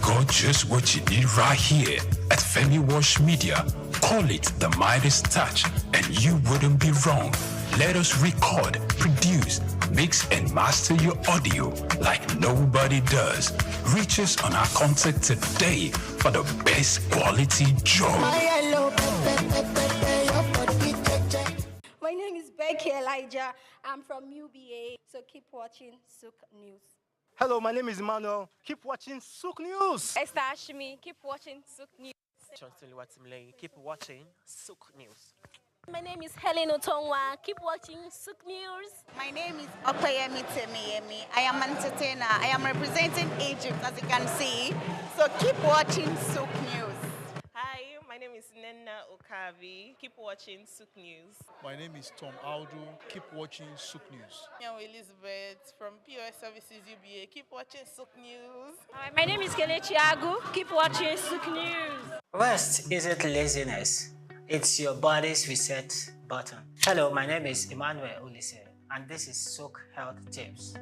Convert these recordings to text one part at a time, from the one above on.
got just what you need right here at Femi Wash Media. Call it the Midas Touch, and you wouldn't be wrong. Let us record, produce, mix, and master your audio like nobody does. Reach us on our contact today for the best quality job. My name is Becky Elijah. I'm from UBA, so keep watching SOUQ News. Hello, my name is Emmanuel. Keep watching SOUQ News. Esther Ashimi, keep watching SOUQ News. Keep watching SOUQ News. My name is Helen Otongwa. Keep watching SOUQ News. My name is Opeyemi Temiyemi. I am an entertainer. I am representing Egypt, as you can see. So keep watching SOUQ News. Hi, my name is Nena Okavi. Keep watching SOUQ News. My name is Tom Aldo. Keep watching SOUQ News. I'm Elizabeth from POS Services UBA. Keep watching SOUQ News. Hi, my name is Kelechi Agu. Keep watching SOUQ News. Rest isn't laziness. It's your body's reset button. Hello, my name is Emmanuel Olise, and this is SOUQ Health Tips.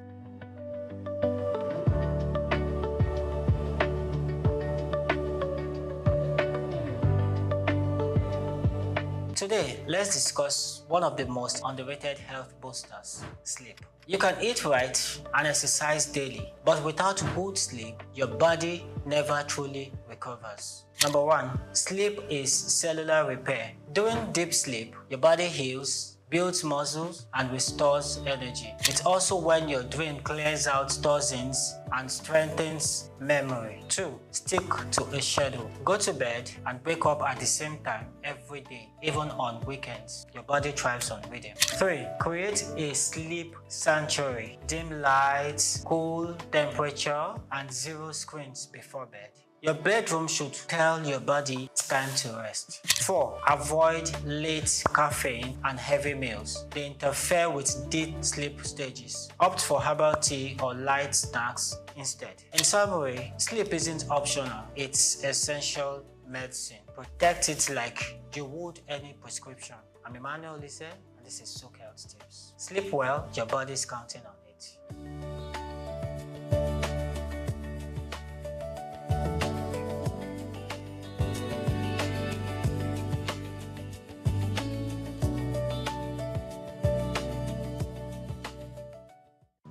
Today, let's discuss one of the most underrated health boosters, sleep. You can eat right and exercise daily, but without good sleep, your body never truly recovers. Number 1, sleep is cellular repair. During deep sleep, your body heals, builds muscles, and restores energy. It's also when your brain clears out toxins and strengthens memory. 2, stick to a schedule. Go to bed and wake up at the same time every day, even on weekends. Your body thrives on rhythm. 3, create a sleep sanctuary. Dim lights, cool temperature, and 0 screens before bed. Your bedroom should tell your body it's time to rest. 4, avoid late caffeine and heavy meals. They interfere with deep sleep stages. Opt for herbal tea or light snacks instead. In summary, sleep isn't optional, it's essential medicine. Protect it like you would any prescription. I'm Emmanuel Olise, and this is SOUQ Health Tips. Sleep well, your body's counting on it.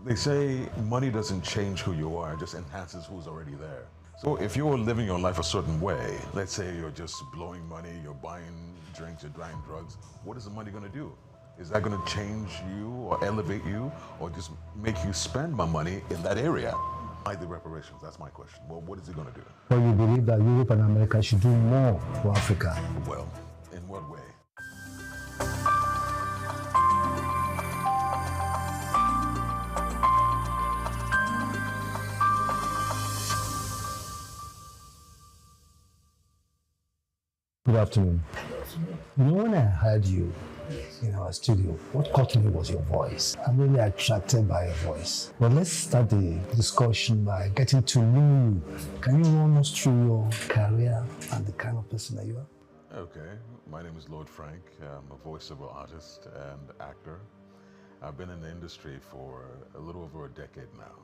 They say money doesn't change who you are, it just enhances who's already there. So if you're living your life a certain way, let's say you're just blowing money, you're buying drinks, you're buying drugs, what is the money going to do? Is that going to change you or elevate you or just make you spend more money in that area? Why the reparations? That's my question. Well, what is it going to do? Well, you believe that Europe and America should do more for Africa? Well, in what way? Good afternoon. You know, when I heard you in our studio, what caught me was your voice. I'm really attracted by your voice. Well, let's start the discussion by getting to know you. Can you run us through your career and the kind of person that you are? Okay, my name is Lord Frank. I'm a voiceover artist and actor. I've been in the industry for a little over a decade now.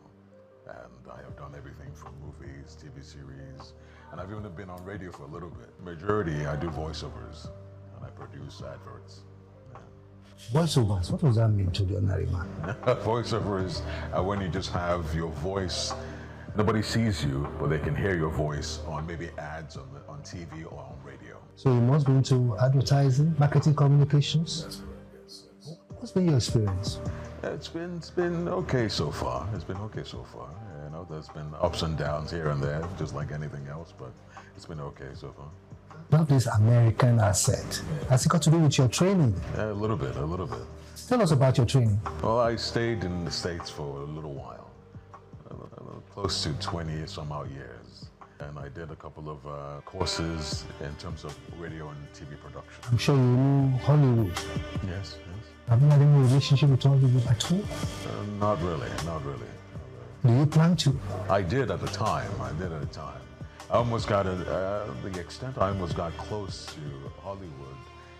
And I have done everything from movies, TV series, and I've even been on radio for a little bit. Majority, I do voiceovers, and I produce adverts. Yeah. Voiceovers, what does that mean to the ordinary man? Voiceovers are when you just have your voice, nobody sees you, but they can hear your voice on maybe ads on TV or on radio. So you must go into advertising, marketing communications? That's correct, yes. What's been your experience? It's been okay so far. It's been okay so far. You know, there's been ups and downs here and there, just like anything else, but it's been okay so far. You have this American accent. Has it got to do with your training? Yeah, a little bit. Tell us about your training. Well, I stayed in the States for a little while, close to 20 some odd years. And I did a couple of courses in terms of radio and TV production. I'm sure you know Hollywood. Yes. Have you had any relationship with Hollywood at all? Not really. Do you plan to? I did at the time. I almost got the extent I almost got close to Hollywood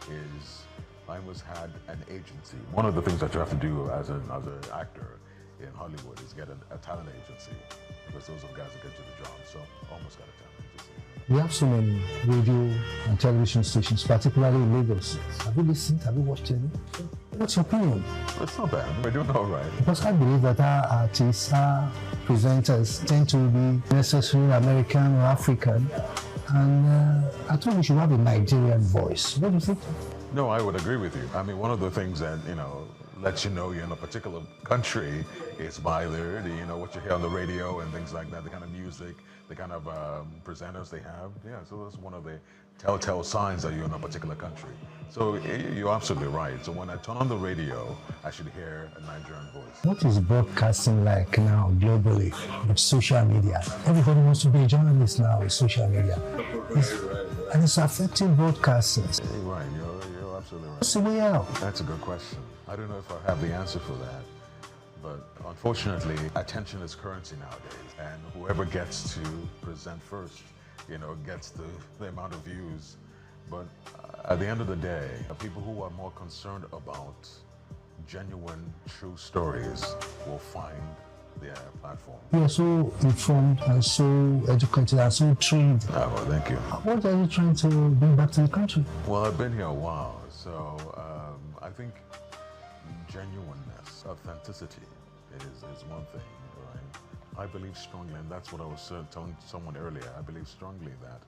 is I almost had an agency. One of the things that you have to do as an actor in Hollywood is get a talent agency, because those are guys that get you the job. So almost got a talent agency. We have so many radio and television stations, particularly in Lagos. Have you listened? Have you watched any? What's your opinion? It's not bad. We're doing all right. Because I believe that our artists, our presenters tend to be necessarily American or African. And I thought we should have a Nigerian voice. What do you think? No, I would agree with you. I mean, one of the things that, lets you know you're in a particular country is by what you hear on the radio and things like that, the kind of music, the kind of presenters they have. Yeah, so that's one of the telltale signs that you're in a particular country. So you're absolutely right. So when I turn on the radio, I should hear a Nigerian voice. What is broadcasting like now globally with social media? Everybody wants to be a journalist now with social media. And it's affecting broadcasters. You're right. You're absolutely right. What's the way out? That's a good question. I don't know if I have the answer for that. But unfortunately, attention is currency nowadays. And whoever gets to present first, gets the amount of views. But at the end of the day, people who are more concerned about genuine, true stories will find their platform. You are so informed and so educated and so trained. Oh, well, thank you. What are you trying to bring back to the country? Well, I've been here a while, so I think genuineness, authenticity is one thing, right? I believe strongly, and that's what I was telling someone earlier, I believe strongly that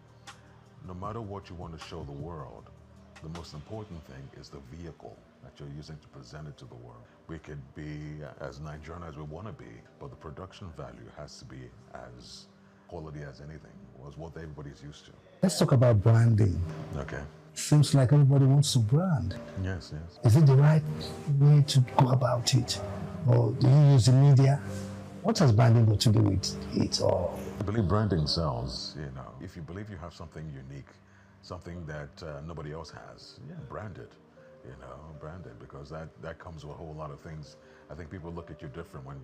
no matter what you want to show the world, the most important thing is the vehicle that you're using to present it to the world. We could be as Nigerian as we want to be, but the production value has to be as quality as anything, was what everybody's used to. Let's talk about branding. Okay. Seems like everybody wants to brand. Yes, yes. Is it the right way to go about it? Or do you use the media? What has branding got to do with it? Or I believe branding sells, If you believe you have something unique, something that nobody else has, brand it. Brand it, because that comes with a whole lot of things. I think people look at you different when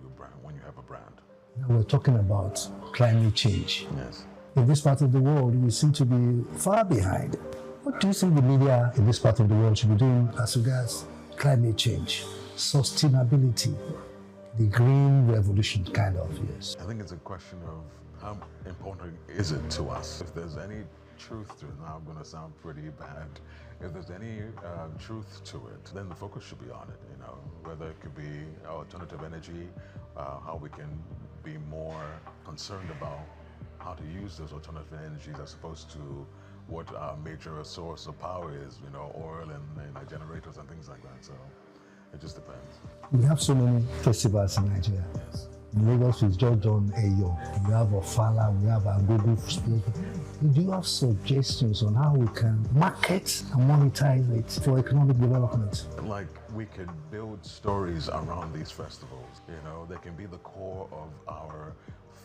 you have a brand. Now we're talking about climate change. Yes. In this part of the world, we seem to be far behind. What do you think the media in this part of the world should be doing as regards climate change, sustainability, the green revolution kind of, yes? I think it's a question of how important is it to us. If there's any truth to it, now I'm going to sound pretty bad. If there's any truth to it, then the focus should be on it, whether it could be alternative energy, how we can be more concerned about how to use those alternative energies as opposed to what our major source of power is, oil and generators and things like that. So it just depends. We have so many festivals in Nigeria. Yes. In Lagos, we've just done Eyo. We have Ofala, we have Agogo. Do you have suggestions on how we can market and monetize it for economic development? Like, we could build stories around these festivals. They can be the core of our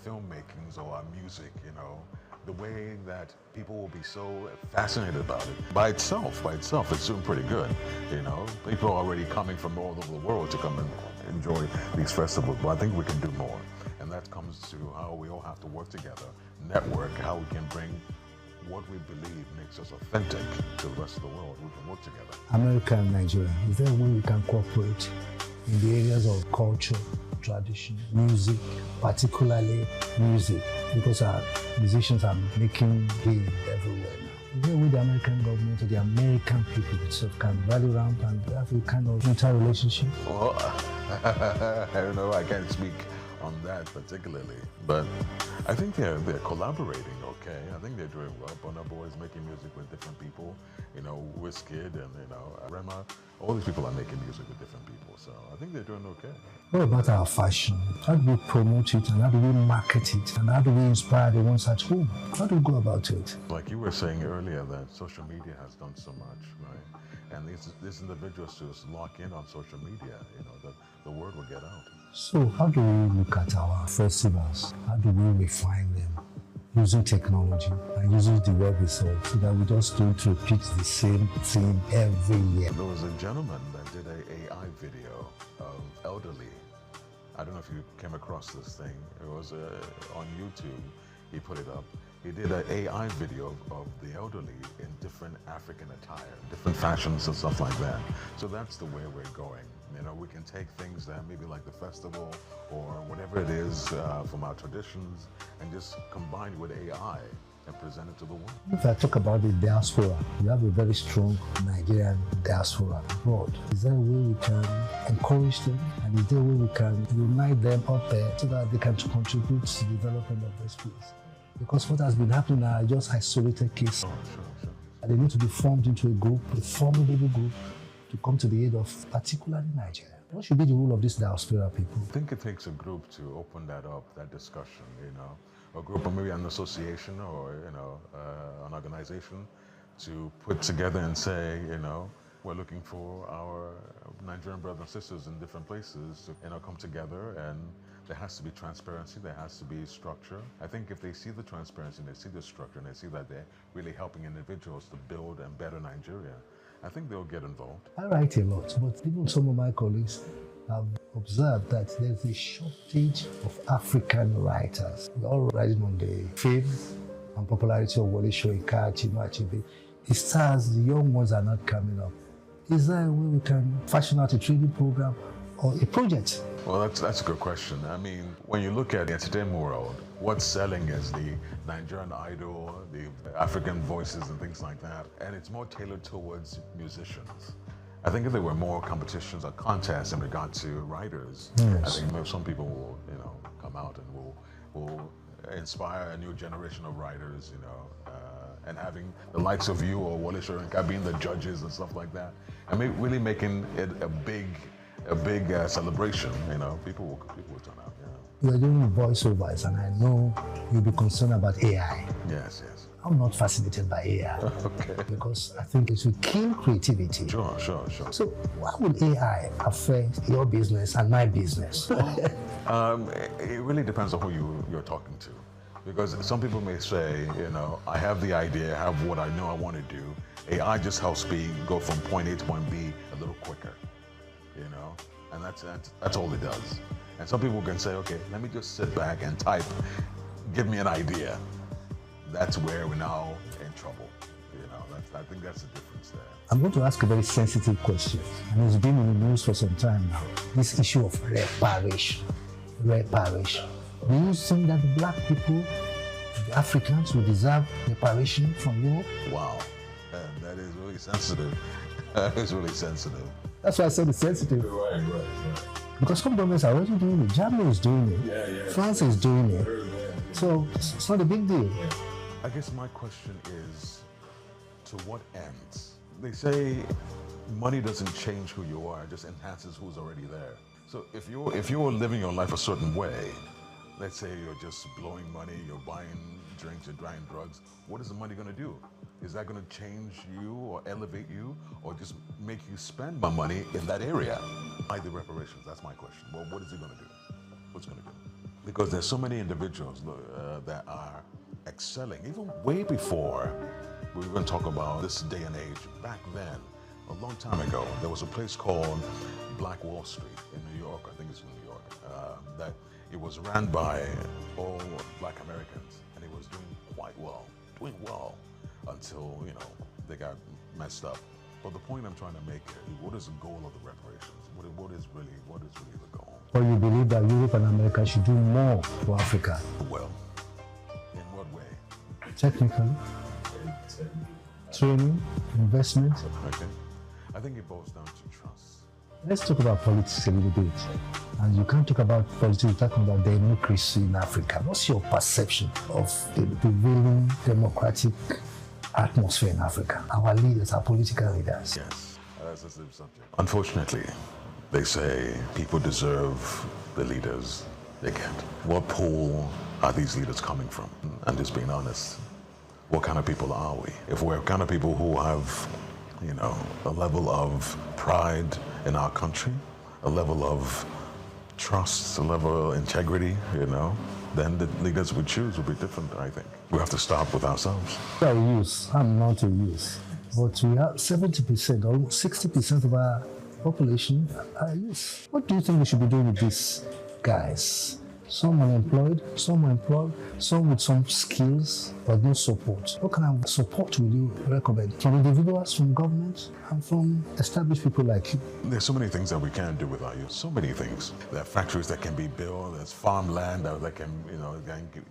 filmmakings or our music, the way that people will be so fascinated about it. By itself, it's doing pretty good, People are already coming from all over the world to come and enjoy these festivals, but I think we can do more. And that comes to how we all have to work together, network, how we can bring what we believe makes us authentic to the rest of the world. We can work together. America and Nigeria, is there a way we can cooperate in the areas of culture, tradition, music, particularly music, because our musicians are making gain everywhere now? Is there a way the American government or the American people itself can rally around and have a kind of interrelationship? Well, I don't know, I can't speak on that particularly, but I think they're collaborating okay. I think they're doing well. Burna Boy is making music with different people, Wizkid and, Rema. All these people are making music with different people, so I think they're doing okay. What about our fashion? How do we promote it and how do we market it and how do we inspire the ones at home? How do we go about it? Like you were saying earlier, that social media has done so much, right? And these individuals just lock in on social media, the word will get out. So how do we look at our festivals? How do we refine them? Using technology and using the web itself so that we just don't repeat the same thing every year. There was a gentleman that did an AI video of elderly. I don't know if you came across this thing. It was on YouTube. He put it up. He did an AI video of the elderly in different African attire, different fashions and stuff like that. So that's the way we're going. You know, we can take things that maybe like the festival or whatever it is from our traditions and just combine with AI and present it to the world. If I talk about the diaspora, we have a very strong Nigerian diaspora abroad. Is there a way we can encourage them, and is there a way we can unite them up there so that they can contribute to the development of this place? Because what has been happening are just isolated cases. Sure. And they need to be formed into a group, a formidable group, to come to the aid of particularly Nigeria. What should be the role of these diaspora people? I think it takes a group to open that up, that discussion, you know. A group, or maybe an association, or, you know, an organization to put together and say, you know, we're looking for our Nigerian brothers and sisters in different places to, you know, come together, and there has to be transparency, there has to be structure. I think if they see the transparency and they see the structure and they see that they're really helping individuals to build and better Nigeria, I think they'll get involved. I write a lot, but even some of my colleagues have observed that there's a shortage of African writers. We're all riding on the fame and popularity of Wole Soyinka, Chinua Achebe. The stars, the young ones are not coming up. Is there a way we can fashion out a training program or a project? Well, that's a good question. I mean, when you look at the entertainment world, what's selling is the Nigerian Idol, the African voices and things like that, and it's more tailored towards musicians. I think if there were more competitions or contests in regard to writers, I think maybe some people will, you know, come out and will inspire a new generation of writers, you know, and having the likes of you or Wole Soyinka being the judges and stuff like that, and really making it a big celebration. You know, people will turn out. Yeah. You are doing voiceovers, and I know you'll be concerned about AI. Yes. I'm not fascinated by AI. Okay. Because I think it will kill creativity. Sure. So how would AI affect your business and my business? It really depends on who you're talking to. Because some people may say, you know, I have the idea, I have what I know I want to do. AI just helps me go from point A to point B a little quicker, you know? And that's all it does. And some people can say, okay, let me just sit back and type, give me an idea. That's where we're now in trouble. You know, I think that's the difference there. I'm going to ask a very sensitive question, and it's been in the news for some time now. This issue of reparation. Do you think that the black people, the Africans, will deserve reparation from Europe? Wow, that is really sensitive. That is really sensitive. That's why I said it's sensitive. Right. Because some governments are already doing it. Germany is doing it. France is doing it. So it's not a big deal. I guess my question is, to what ends? They say money doesn't change who you are, it just enhances who's already there. So if you're living your life a certain way, let's say you're just blowing money, you're buying drinks, you're buying drugs, what is the money gonna do? Is that gonna change you or elevate you or just make you spend more money in that area? Why the reparations? That's my question. Well, what is it gonna do? What's it gonna do? Because there's so many individuals that are excelling, even way before we were going to talk about this day and age. Back then, a long time ago, there was a place called Black Wall Street in New York. I think it's in New York. That it was ran by all black Americans, and it was doing well until, you know, they got messed up. But the point I'm trying to make here is, what is the goal of the reparations? What is really the goal? Or you believe that Europe and America should do more for Africa? Well, in what way? Technically, training, investment. Okay. I think it boils down to trust. Let's talk about politics a little bit. And you can't talk about politics without talking about democracy in Africa. What's your perception of the prevailing democratic atmosphere in Africa? Our leaders, our political leaders. Yes, that's a sensitive subject. Unfortunately, they say people deserve the leaders they get. What pool are these leaders coming from? I'm just being honest. What kind of people are we? If we're kind of people who have, you know, a level of pride in our country, a level of trust, a level of integrity, you know, then the leaders we choose will be different, I think. We have to start with ourselves. I'm not a youth, but we have 70% or 60% of our population are youth. What do you think we should be doing with these guys some unemployed, some employed, some with some skills but no support. What kind of support would you recommend from individuals, from government, and from established people like you? There's so many things that we can do with our youth. So many things. There are factories that can be built. There's farmland that can,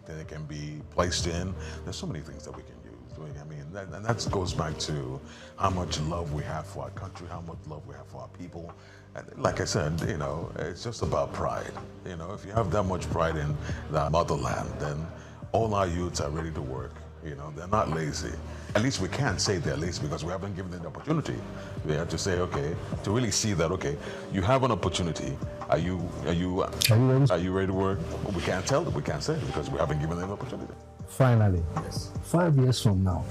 that can be placed in. There's so many things that we can use. I mean, and that goes back to how much love we have for our country, how much love we have for our people. And like I said, it's just about pride. If you have that much pride in the motherland, then all our youths are ready to work. They're not lazy. At least we can't say they're lazy because we haven't given them the opportunity. We have to say, okay, to really see that, okay, you have an opportunity. Are you ready to work? Well, we can't tell them. We can't say it because we haven't given them the opportunity. Finally, 5 years from now,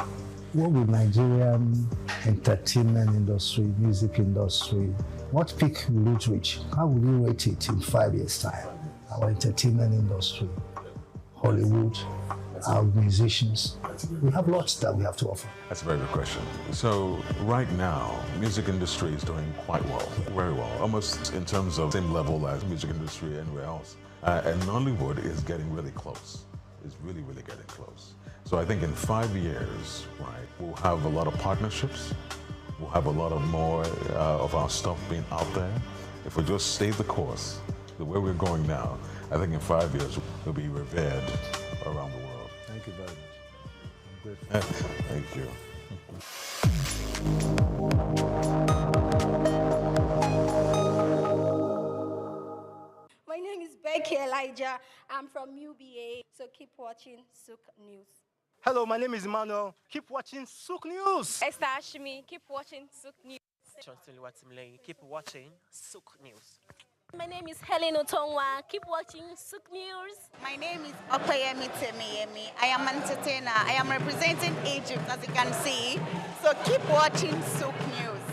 what will Nigerian entertainment industry, music industry, what peak will it reach? How will you rate it in 5 years' time? Our entertainment industry, Hollywood, our musicians. We have lots that we have to offer. That's a very good question. So right now, music industry is doing quite well, very well, almost in terms of same level as music industry anywhere else. And Nollywood is getting really close. It's really, really getting close. So I think in 5 years, right, we'll have a lot of partnerships. We'll have a lot of more of our stuff being out there. If we just stay the course, the way we're going now, I think in 5 years, we'll be revered around the world. Thank you very much. I'm grateful. Thank you. My name is Becky Elijah. I'm from UBA, so keep watching SOUQ News. Hello, my name is Emmanuel. Keep watching SOUQ News. Esther Ashimi, keep watching SOUQ News. Keep watching SOUQ News. My name is Helen Otongwa. Keep watching SOUQ News. My name is Okpeyemi Temiyemi. I am an entertainer. I am representing Egypt, as you can see. So keep watching SOUQ News.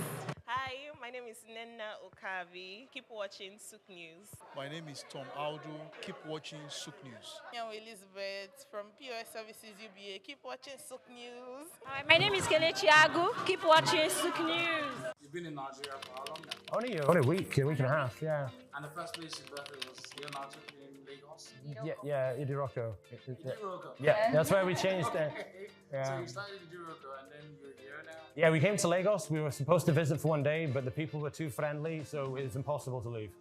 Hi, my name is Nenna Okavi. Keep watching SOUQ News. My name is Tom Aldo. Keep watching SOUQ News. I'm Elizabeth from POS Services UBA. Keep watching SOUQ News. Hi, my name is Kelechi Agu. Keep watching SOUQ News. You've been in Nigeria for how long now? Only a week and a half, yeah. And the first place you birthday was here in Lagos? Yeah, Idiroko. Idiroko? Yeah, that's where we changed it. Yeah. So you started Idiroko and then you're here now? Yeah, we came to Lagos. We were supposed to visit for 1 day, but the people were too friendly, so it was impossible to leave.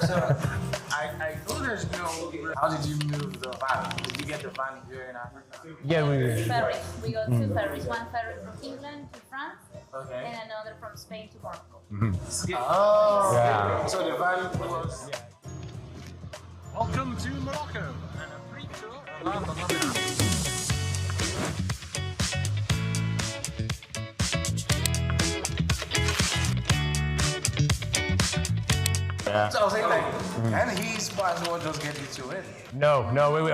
So, I know there's how did you move the van? Did you get the van here in Africa? Yeah, we Ferries. We got two ferries. One ferry from England to France, okay, and another from Spain to Morocco. Oh, yeah. So the van was... Yeah. Welcome to Morocco and a free tour around the London. Yeah. So I was saying, and he's might as well just get you to it. No,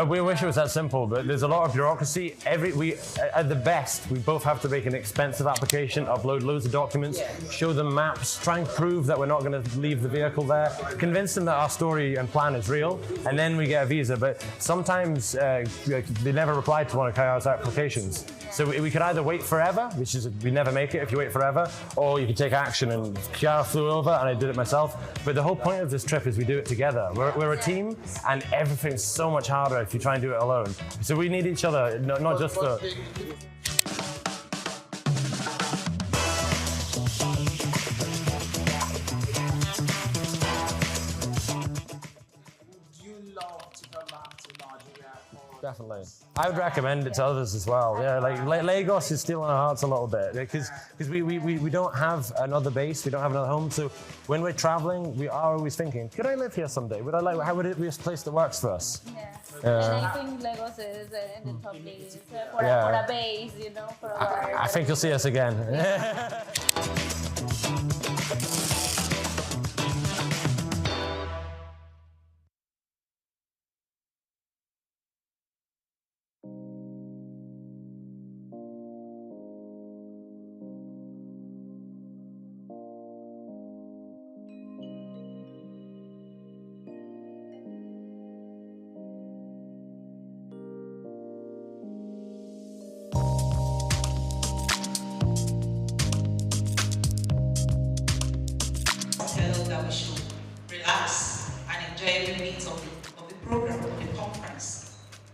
we wish it was that simple, but there's a lot of bureaucracy. At the best, we both have to make an expensive application, upload loads of documents, show them maps, try and prove that we're not going to leave the vehicle there, convince them that our story and plan is real, and then we get a visa. But sometimes they never reply to one of Kaya's applications. So we could either wait forever, which is we never make it if you wait forever, or you can take action. And Kiara flew over, and I did it myself. But the whole point of this trip is we do it together. We're a team, and everything's so much harder if you try and do it alone. So we need each other, not just for... Definitely. I would recommend it to others as well. Yeah, like Lagos is still in our hearts a little bit because we don't have another base, we don't have another home. So when we're traveling, we are always thinking, could I live here someday? How would it be a place that works for us? Yeah. And I think Lagos is in the top list for a base, for a I think you'll see us again.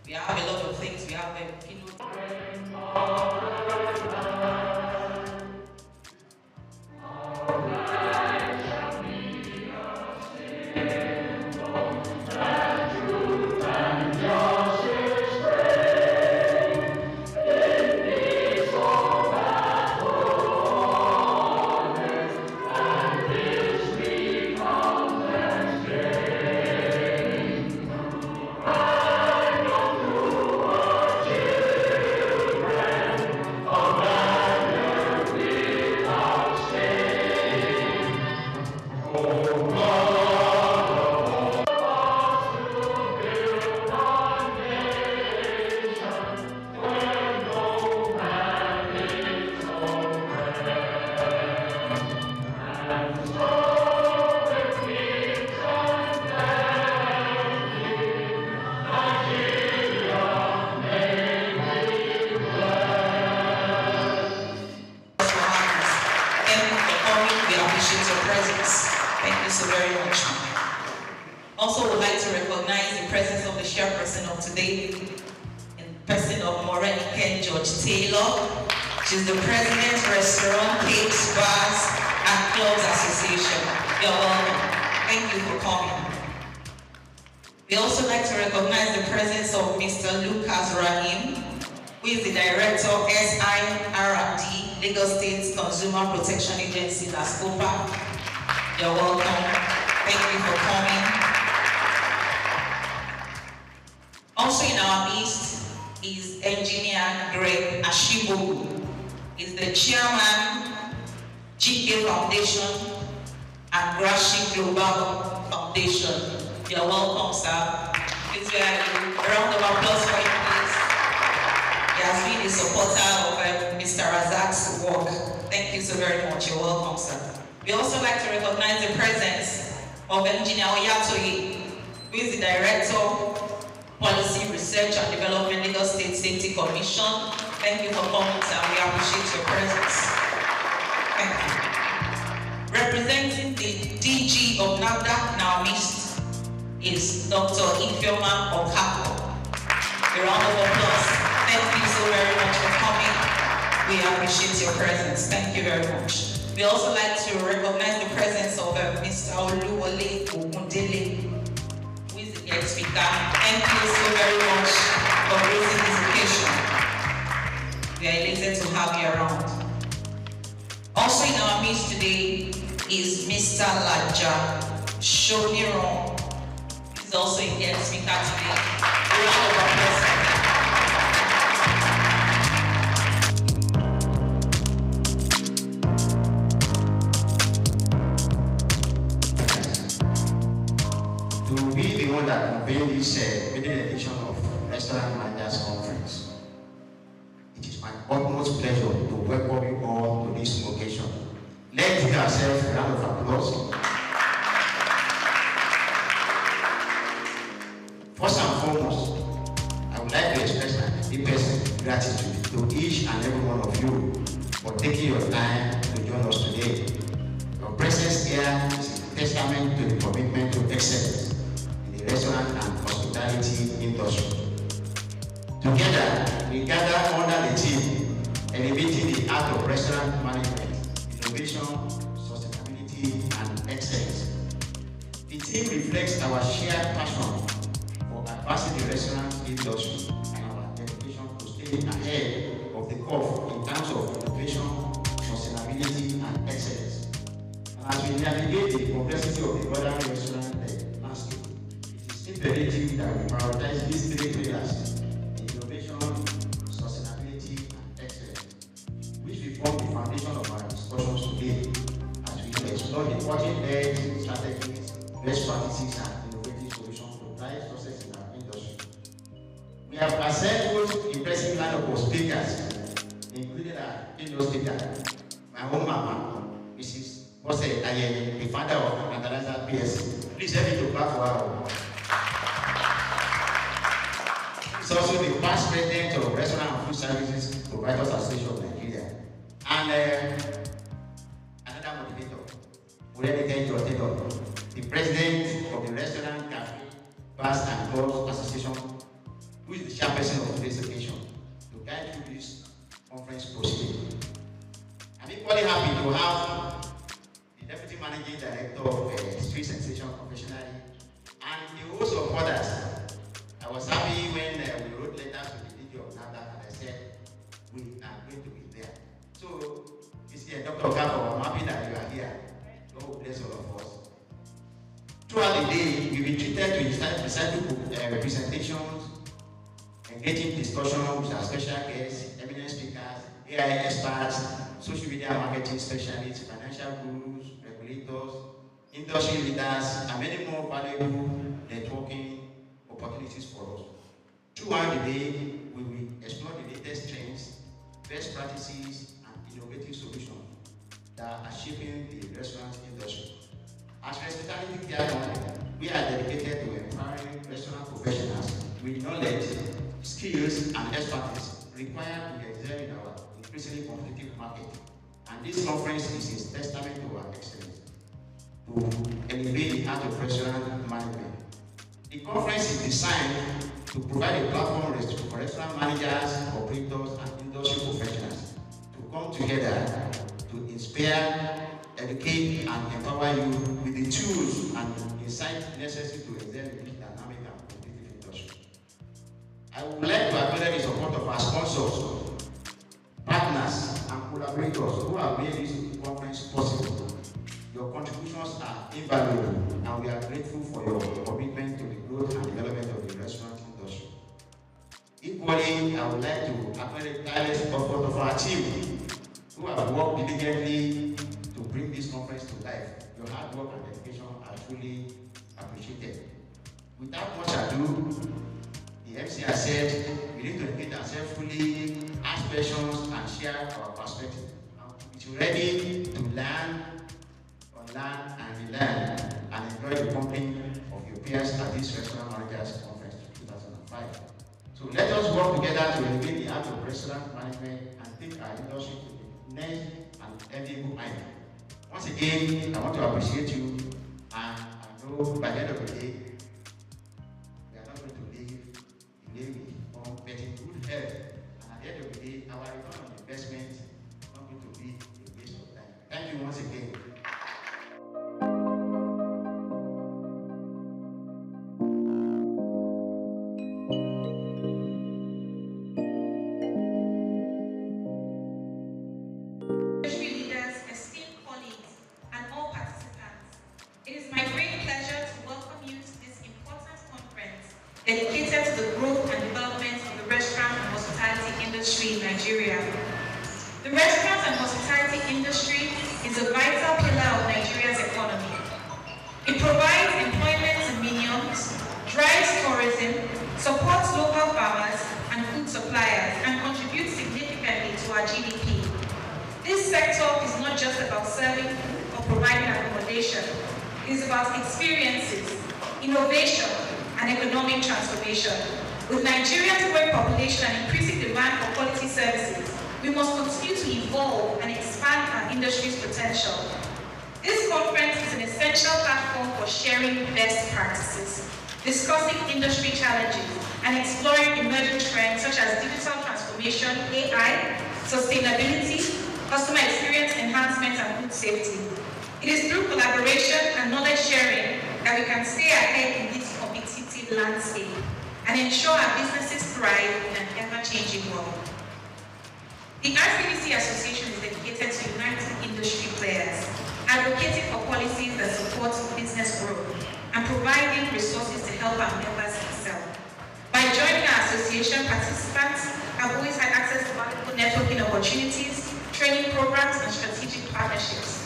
We have a lot of things. We have Also would like to recognize the presence of the chairperson of today, in person of Maureen Ken George Taylor. She's the president, Restaurant, Cakes, Bars, and Clubs Association. You're welcome. Thank you for coming. We also like to recognize the presence of Mr. Lucas Rahim, who is the director, SIR&D, Lagos State Consumer Protection Agency, LASCOPA. You're welcome. Thank you for coming. Also in our midst is Engineer Greg Ashibogu. He's the chairman, GK Foundation and Grashi Global Foundation. You're welcome, sir. Please a round of applause for him, please. He has been a supporter of Mr. Razak's work. Thank you so very much. You're welcome, sir. We also like to recognize the presence of Engineer Oyatoye, who is the director, Policy Research and Development, Lagos State Safety Commission. Thank you for coming, sir. We appreciate your presence. Thank you. Representing the DG of NAFDAC in our midst is Dr. Ifeoma Okako. A round of applause. Thank you so very much for coming. We appreciate your presence. Thank you very much. We also like to recognize the presence of Mr. Oluwole Ogundele, who is the guest speaker. Thank you so very much for gracing this occasion. We are elated to have you around. Also in our midst today is Mr. Laja Shomiron. He's also a guest speaker today. A round of applause. To be the one that convened this maiden edition of Restaurant Managers Conference, it is my utmost pleasure to welcome you all to this occasion. Let's give ourselves a round of applause. First and foremost, I would like to express my deepest gratitude to each and every one of you for taking your time to join us today. Your presence here is a testament to the commitment to excellence in the restaurant and hospitality industry. Together, we gather under the theme, elevating the art of restaurant management, innovation, sustainability, and excellence. The theme reflects our shared passion for advancing the restaurant industry and our dedication to staying ahead of the curve in terms of innovation, sustainability, and excellence. And as we navigate the complexity of the modern restaurant landscape, it is imperative that we prioritize these three pillars: innovation, sustainability, and excellence, which will form the foundation of our discussions today as we explore the cutting-edge strategies, best practices, and innovative solutions to drive success in our industry. We have assembled impressive lineup of speakers, including our keynote speaker, my own mama, Mrs. Bose Ayeni, the founder of International PSC. Please help me to clap for her. He's also the past president of Restaurant and Food Services Providers Association of Nigeria. And another motivator, the president of the Restaurant, Cafe, Bars and Clubs Association who is the chairperson of today's occasion, to guide through this conference proceeding. I'm equally happy to have the Deputy Managing Director of Street Sensation Professionally and a host of others. I was happy when we wrote letters to the DG of NADA and I said, we are going to be there. So, it's here, Dr. Gabo, I'm happy that you are here. God will bless all of us. Throughout the day, we've been treated to recite presentations, engaging discussion with our special guests, eminent speakers, AI experts, social media marketing specialists, financial gurus, regulators, industry leaders, and many more valuable networking opportunities for us. Throughout the day, we will explore the latest trends, best practices, and innovative solutions that are shaping the restaurant industry. As hospitality care company, we are dedicated to empowering restaurant professionals with knowledge, skills, and expertise required to excel in our increasingly competitive market. And this conference is a testament to our excellence to elevate the art of restaurant management. The conference is designed to provide a platform for restaurant managers, operators, and industry professionals to come together to inspire, educate, and empower you with the tools and insights necessary to excel in this dynamic and competitive industry. I would like to acknowledge the support of our sponsors, partners, and collaborators who have made this conference possible. Your contributions are invaluable, and we are grateful for your commitment to the growth and development of the restaurant industry. Equally, I would like to acknowledge the tireless effort of our team who have worked diligently to bring this conference to life. Your hard work and dedication are truly appreciated. Without much ado, the MC has said we need to engage ourselves fully, ask questions, and share our perspective. We're ready to learn, unlearn, and relearn, and enjoy the company of your peers at this Restaurant Managers Conference 2005. So let us work together to elevate the art of restaurant management and take our industry to the next and enviable height. Once again, I want to appreciate you, and I know by the end of the day, we are not going to leave on getting good health. And at the end of the day, our return on investment is not going to be a waste of time. Thank you once again. Dedicated to the growth and development of the restaurant and hospitality industry in Nigeria. The restaurant and hospitality industry is a vital pillar of Nigeria's economy. It provides employment to millions, drives tourism, supports local farmers and food suppliers, and contributes significantly to our GDP. This sector is not just about serving or providing accommodation. It is about experiences, innovation, and economic transformation. With Nigeria's growing population and increasing demand for quality services, we must continue to evolve and expand our industry's potential. This conference is an essential platform for sharing best practices, discussing industry challenges, and exploring emerging trends such as digital transformation, AI, sustainability, customer experience enhancement, and food safety. It is through collaboration and knowledge sharing that we can stay ahead in this competitive landscape and ensure our businesses thrive in an ever-changing world. The RCBC Association is dedicated to uniting industry players, advocating for policies that support business growth, and providing resources to help our members excel. By joining our association, participants have always had access to valuable networking opportunities, training programs, and strategic partnerships.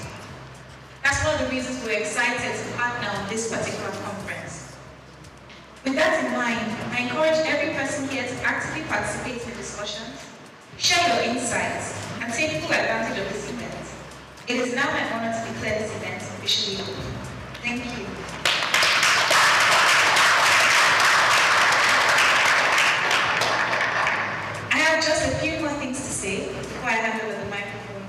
That's one of the reasons we're excited to partner on this particular conference. With that in mind, I encourage every person here to actively participate in the discussions, share your insights, and take full advantage of this event. It is now my honor to declare this event officially open. Thank you. I have just a few more things to say before I hand over the microphone.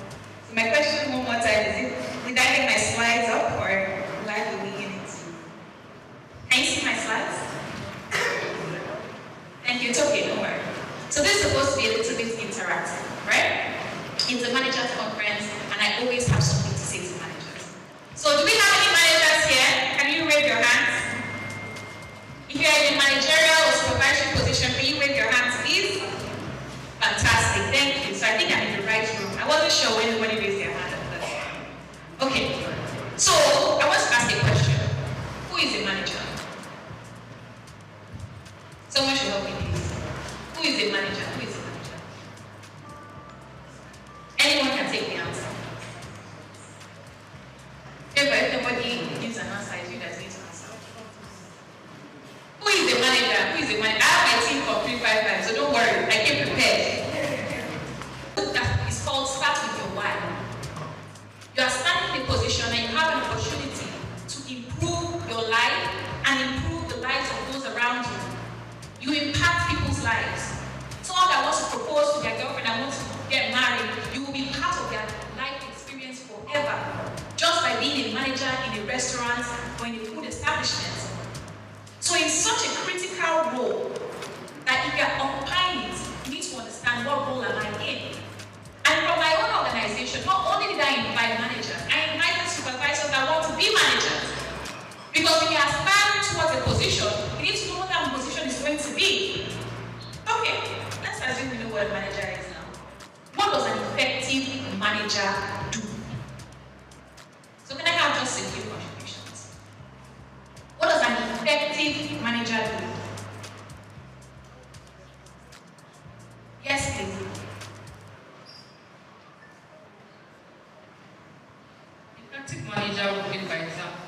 So my question one more time is, did I get my slides up or will I be winging it? Can you see my slides? Thank you. It's okay, don't worry. So this is supposed to be a little bit interactive, right? It's a manager's conference, and I always have something to say to managers. So do we have any managers here? Can you wave your hands? If you are in a managerial or supervisory position, can you wave your hands, please? Fantastic, thank you. So I think I'm in the right room. I wasn't sure when anybody raised their hand. Okay, so I want to ask a question. Who is a manager? Someone should help me, please. Who is a manager? Who is a manager? Anyone can take the answer. If nobody gives an answer, you guys need to answer. Who is the manager? Who is the manager? I have my team for 355, so don't worry, I came prepared. It's called start with your why. You are standing in a position and you have an opportunity to improve your life and improve the lives of those around you. You impact people's lives. Someone that wants to propose to their girlfriend and wants to get married, you will be part of their life experience forever, just by being a manager in a restaurant or in a food establishment. So it's such a critical role that if you are occupying it, you need to understand what role am I in. And from my own organization, not only did I invite managers, I invited supervisors that want to be managers. Because when you aspire towards a position, you need to know what that position is going to be. Okay, let's assume we know what a manager is now. What does an effective manager do? So can I have just a few contributions? What does an effective manager do? Yes, please. Effective manager would be, for example,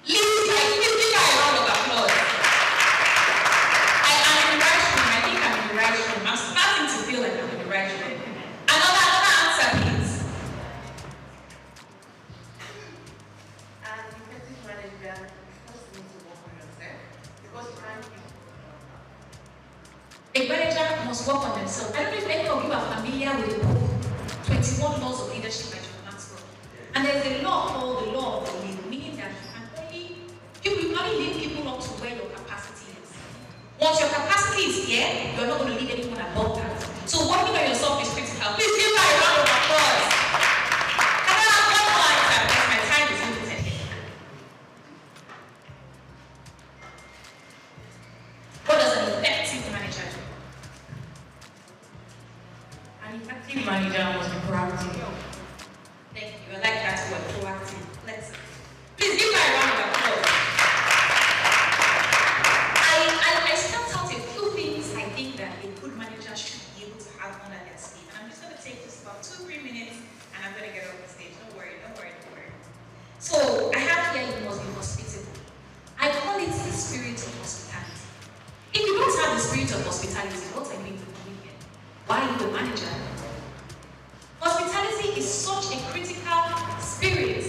Give me a round of applause. I am in the right room. I think I'm in the right room. I'm starting to feel like I'm in the right room. Another answer, please. an effective manager just needs to work on yourself because you can't be. A manager must work on themselves. I don't know if any of you are familiar with the book 21 Laws of Leadership by John Maxwell. And there's a law called the law of the lead, meaning that you only lead people up to where your capacity is. Once your capacity is here, you're not going to lead anyone above that. So working on yourself is critical. Please give me a round of applause. Can I have one more answer because my time is limited here? What does an effective manager do? An effective manager must be proactive. Thank you. I like that word, proactive. Let's please give me a round of applause. I stepped out a few things I think that a good manager should be able to have under their sleeve. And I'm just going to take just about 2-3 minutes and I'm going to get off the stage. Don't worry. So I have here, you must be hospitable. I call it the spirit of hospitality. If you don't have the spirit of hospitality, what are you doing here? Why are you a manager? Hospitality is such a critical spirit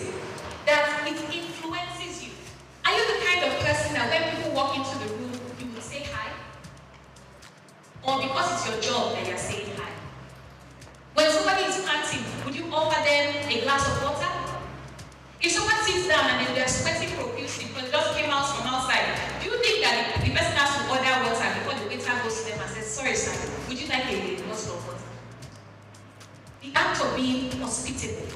that it influences you. Are you the kind of person that when people walk into the room, you will say hi? Or because it's your job that you're saying hi? When somebody is panting, would you offer them a glass of water? If someone sits down and they're sweating profusely because they just came out from outside, do you think that the person has to order water before the waiter goes to them and says, sorry sir, would you like a bottle of water? The act of being hospitable